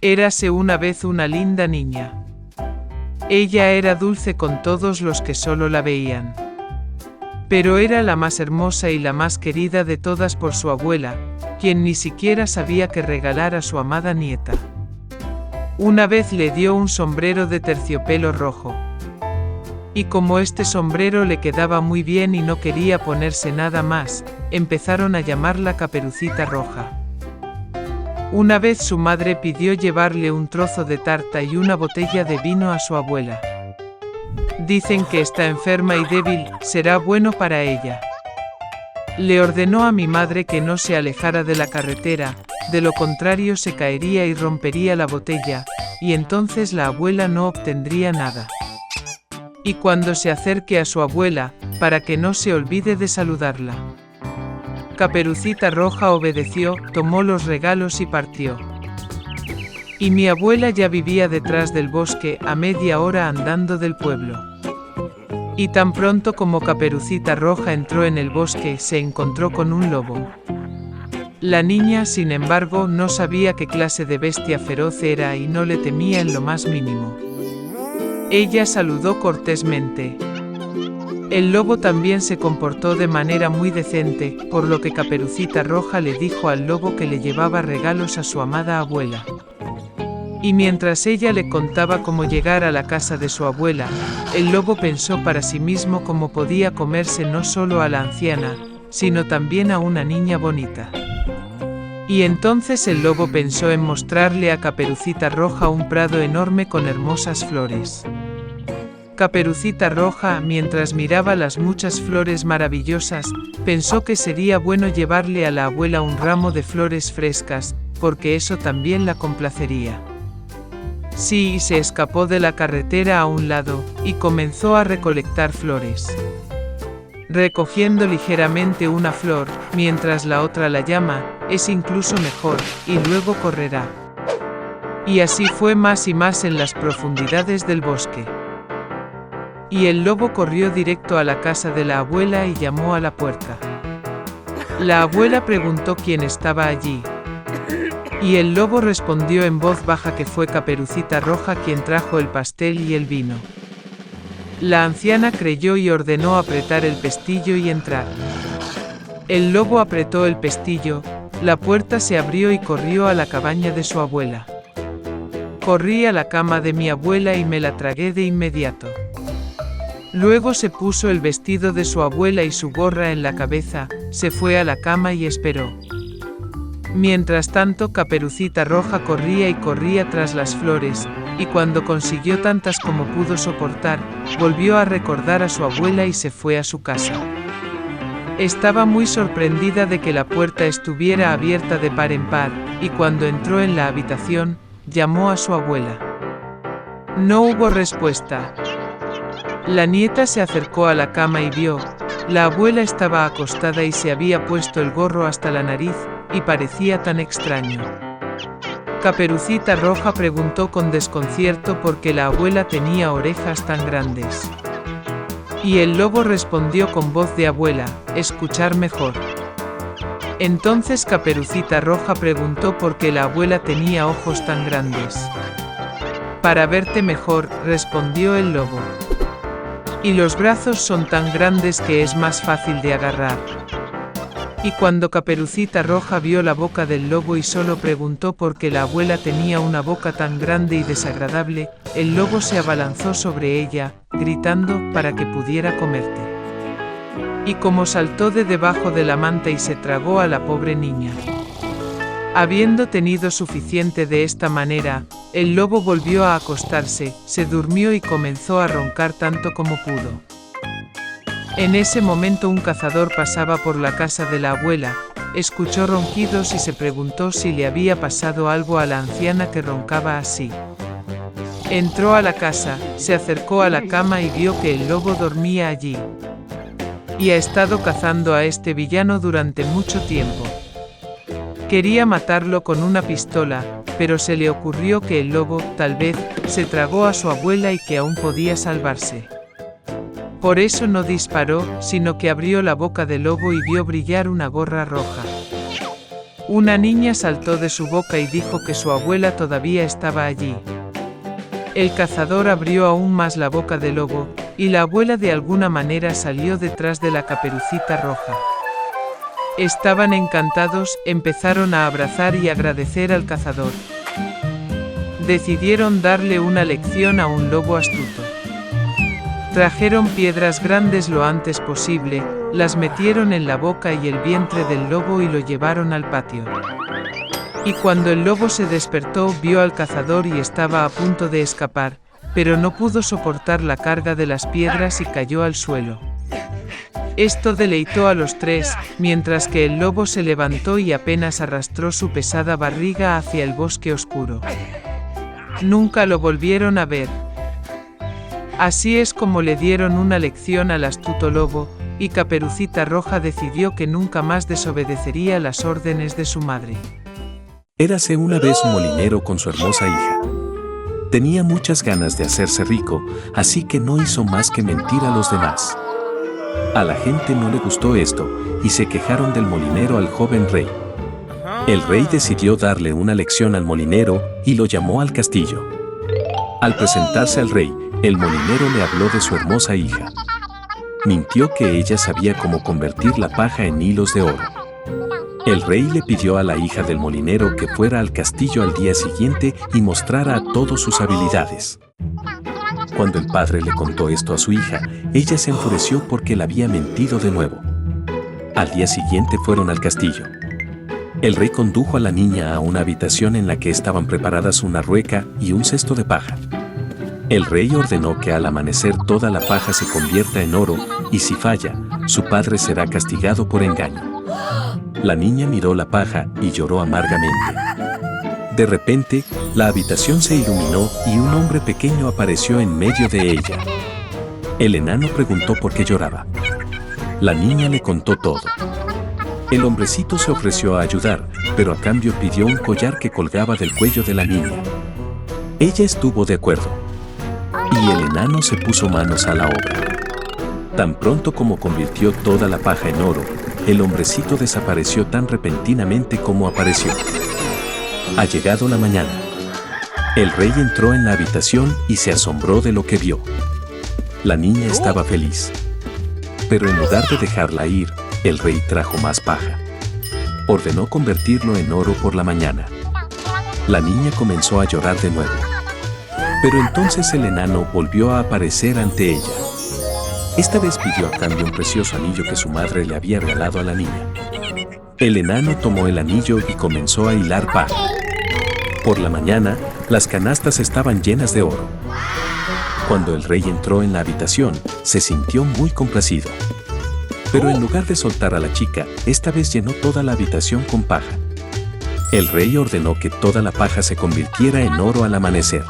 Érase una vez una linda niña. Ella era dulce con todos los que solo la veían. Pero era la más hermosa y la más querida de todas por su abuela, quien ni siquiera sabía qué regalar a su amada nieta. Una vez le dio un sombrero de terciopelo rojo. Y como este sombrero le quedaba muy bien y no quería ponerse nada más, empezaron a llamarla Caperucita Roja. Una vez su madre pidió llevarle un trozo de tarta y una botella de vino a su abuela. Dicen que está enferma y débil, será bueno para ella. Le ordenó a mi madre que no se alejara de la carretera, de lo contrario se caería y rompería la botella, y entonces la abuela no obtendría nada. Y cuando se acerque a su abuela, para que no se olvide de saludarla. Caperucita Roja obedeció, tomó los regalos y partió. Y mi abuela ya vivía detrás del bosque, a media hora andando del pueblo. Y tan pronto como Caperucita Roja entró en el bosque, se encontró con un lobo. La niña, sin embargo, no sabía qué clase de bestia feroz era y no le temía en lo más mínimo. Ella saludó cortésmente. El lobo también se comportó de manera muy decente, por lo que Caperucita Roja le dijo al lobo que le llevaba regalos a su amada abuela. Y mientras ella le contaba cómo llegar a la casa de su abuela, el lobo pensó para sí mismo cómo podía comerse no solo a la anciana, sino también a una niña bonita. Y entonces el lobo pensó en mostrarle a Caperucita Roja un prado enorme con hermosas flores. Caperucita Roja, mientras miraba las muchas flores maravillosas, pensó que sería bueno llevarle a la abuela un ramo de flores frescas, porque eso también la complacería. Sí, y se escapó de la carretera a un lado, y comenzó a recolectar flores. Recogiendo ligeramente una flor, mientras la otra la llama, es incluso mejor, y luego correrá. Y así fue más y más en las profundidades del bosque. Y el lobo corrió directo a la casa de la abuela y llamó a la puerta. La abuela preguntó quién estaba allí. Y el lobo respondió en voz baja que fue Caperucita Roja quien trajo el pastel y el vino. La anciana creyó y ordenó apretar el pestillo y entrar. El lobo apretó el pestillo, la puerta se abrió y corrió a la cabaña de su abuela. Corrí a la cama de mi abuela y me la tragué de inmediato. Luego se puso el vestido de su abuela y su gorra en la cabeza, se fue a la cama y esperó. Mientras tanto, Caperucita Roja corría y corría tras las flores, y cuando consiguió tantas como pudo soportar, volvió a recordar a su abuela y se fue a su casa. Estaba muy sorprendida de que la puerta estuviera abierta de par en par, y cuando entró en la habitación, llamó a su abuela. No hubo respuesta. La nieta se acercó a la cama y vio, la abuela estaba acostada y se había puesto el gorro hasta la nariz, y parecía tan extraño. Caperucita Roja preguntó con desconcierto por qué la abuela tenía orejas tan grandes. Y el lobo respondió con voz de abuela, escuchar mejor. Entonces Caperucita Roja preguntó por qué la abuela tenía ojos tan grandes. Para verte mejor, respondió el lobo. Y los brazos son tan grandes que es más fácil de agarrar. Y cuando Caperucita Roja vio la boca del lobo y solo preguntó por qué la abuela tenía una boca tan grande y desagradable, el lobo se abalanzó sobre ella, gritando, para que pudiera comerte. Y como saltó de debajo de la manta y se tragó a la pobre niña. Habiendo tenido suficiente de esta manera, el lobo volvió a acostarse, se durmió y comenzó a roncar tanto como pudo. En ese momento un cazador pasaba por la casa de la abuela, escuchó ronquidos y se preguntó si le había pasado algo a la anciana que roncaba así. Entró a la casa, se acercó a la cama y vio que el lobo dormía allí. Y ha estado cazando a este villano durante mucho tiempo. Quería matarlo con una pistola, pero se le ocurrió que el lobo, tal vez, se tragó a su abuela y que aún podía salvarse. Por eso no disparó, sino que abrió la boca del lobo y vio brillar una gorra roja. Una niña saltó de su boca y dijo que su abuela todavía estaba allí. El cazador abrió aún más la boca del lobo, y la abuela de alguna manera salió detrás de la Caperucita Roja. Estaban encantados, empezaron a abrazar y agradecer al cazador. Decidieron darle una lección a un lobo astuto. Trajeron piedras grandes lo antes posible, las metieron en la boca y el vientre del lobo y lo llevaron al patio. Y cuando el lobo se despertó, vio al cazador y estaba a punto de escapar, pero no pudo soportar la carga de las piedras y cayó al suelo. Esto deleitó a los tres, mientras que el lobo se levantó y apenas arrastró su pesada barriga hacia el bosque oscuro. Nunca lo volvieron a ver. Así es como le dieron una lección al astuto lobo, y Caperucita Roja decidió que nunca más desobedecería las órdenes de su madre. Érase una vez un molinero con su hermosa hija. Tenía muchas ganas de hacerse rico, así que no hizo más que mentir a los demás. A la gente no le gustó esto, y se quejaron del molinero al joven rey. El rey decidió darle una lección al molinero y lo llamó al castillo. Al presentarse al rey, el molinero le habló de su hermosa hija. Mintió que ella sabía cómo convertir la paja en hilos de oro. El rey le pidió a la hija del molinero que fuera al castillo al día siguiente y mostrara a todos sus habilidades. Cuando el padre le contó esto a su hija, ella se enfureció porque le había mentido de nuevo. Al día siguiente fueron al castillo. El rey condujo a la niña a una habitación en la que estaban preparadas una rueca y un cesto de paja. El rey ordenó que al amanecer toda la paja se convierta en oro, y si falla, su padre será castigado por engaño. La niña miró la paja y lloró amargamente. De repente, la habitación se iluminó y un hombre pequeño apareció en medio de ella. El enano preguntó por qué lloraba. La niña le contó todo. El hombrecito se ofreció a ayudar, pero a cambio pidió un collar que colgaba del cuello de la niña. Ella estuvo de acuerdo. Y el enano se puso manos a la obra. Tan pronto como convirtió toda la paja en oro, el hombrecito desapareció tan repentinamente como apareció. Ha llegado la mañana. El rey entró en la habitación y se asombró de lo que vio. La niña estaba feliz. Pero en lugar de dejarla ir, el rey trajo más paja. Ordenó convertirlo en oro por la mañana. La niña comenzó a llorar de nuevo. Pero entonces el enano volvió a aparecer ante ella. Esta vez pidió a cambio un precioso anillo que su madre le había regalado a la niña. El enano tomó el anillo y comenzó a hilar paja. Por la mañana, las canastas estaban llenas de oro. Cuando el rey entró en la habitación, se sintió muy complacido. Pero en lugar de soltar a la chica, esta vez llenó toda la habitación con paja. El rey ordenó que toda la paja se convirtiera en oro al amanecer.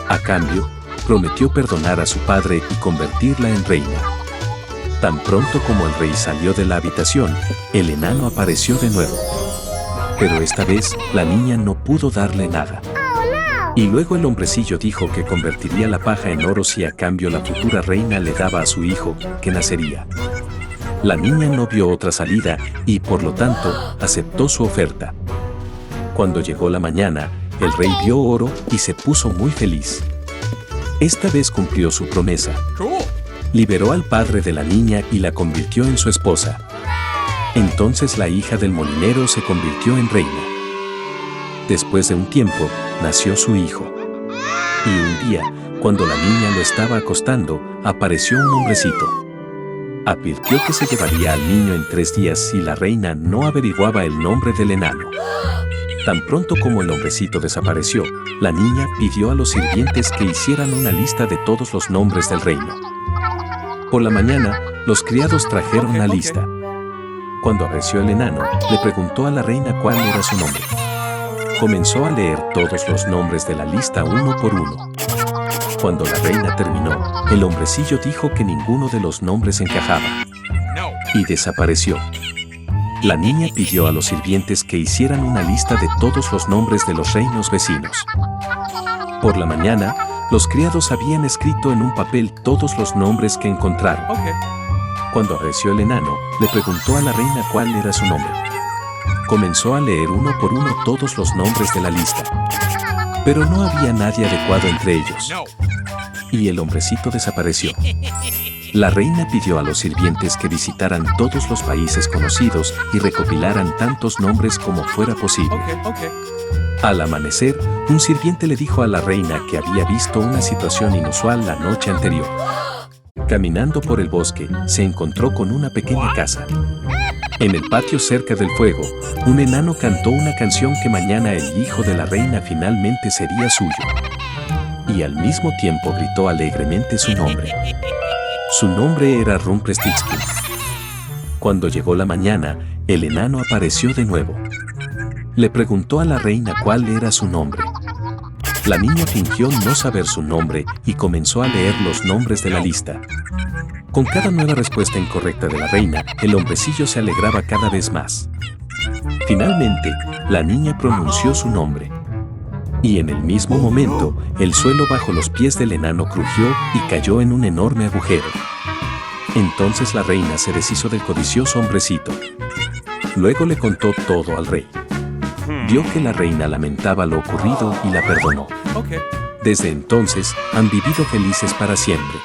A cambio, prometió perdonar a su padre y convertirla en reina. Tan pronto como el rey salió de la habitación, el enano apareció de nuevo. Pero esta vez, la niña no pudo darle nada. Y luego el hombrecillo dijo que convertiría la paja en oro si a cambio la futura reina le daba a su hijo, que nacería. La niña no vio otra salida y, por lo tanto, aceptó su oferta. Cuando llegó la mañana, el rey vio oro y se puso muy feliz. Esta vez cumplió su promesa. Liberó al padre de la niña y la convirtió en su esposa. Entonces la hija del molinero se convirtió en reina. Después de un tiempo, nació su hijo. Y un día, cuando la niña lo estaba acostando, apareció un hombrecito. Advirtió que se llevaría al niño en 3 días si la reina no averiguaba el nombre del enano. Tan pronto como el hombrecito desapareció, la niña pidió a los sirvientes que hicieran una lista de todos los nombres del reino. Por la mañana, los criados trajeron la lista. Cuando apareció el enano, le preguntó a la reina cuál era su nombre. Comenzó a leer todos los nombres de la lista uno por uno. Cuando la reina terminó, el hombrecillo dijo que ninguno de los nombres encajaba. Y desapareció. La niña pidió a los sirvientes que hicieran una lista de todos los nombres de los reinos vecinos. Por la mañana, los criados habían escrito en un papel todos los nombres que encontraron. Cuando apareció el enano, le preguntó a la reina cuál era su nombre. Comenzó a leer uno por uno todos los nombres de la lista. Pero no había nadie adecuado entre ellos. Y el hombrecito desapareció. La reina pidió a los sirvientes que visitaran todos los países conocidos y recopilaran tantos nombres como fuera posible. Al amanecer, un sirviente le dijo a la reina que había visto una situación inusual la noche anterior. Caminando por el bosque, se encontró con una pequeña casa. En el patio cerca del fuego, un enano cantó una canción que mañana el hijo de la reina finalmente sería suyo. Y al mismo tiempo gritó alegremente su nombre. Su nombre era Rumpelstiltskin. Cuando llegó la mañana, el enano apareció de nuevo. Le preguntó a la reina cuál era su nombre. La niña fingió no saber su nombre y comenzó a leer los nombres de la lista. Con cada nueva respuesta incorrecta de la reina, el hombrecillo se alegraba cada vez más. Finalmente, la niña pronunció su nombre. Y en el mismo momento, el suelo bajo los pies del enano crujió y cayó en un enorme agujero. Entonces la reina se deshizo del codicioso hombrecito. Luego le contó todo al rey. Vio que la reina lamentaba lo ocurrido y la perdonó. Desde entonces, han vivido felices para siempre.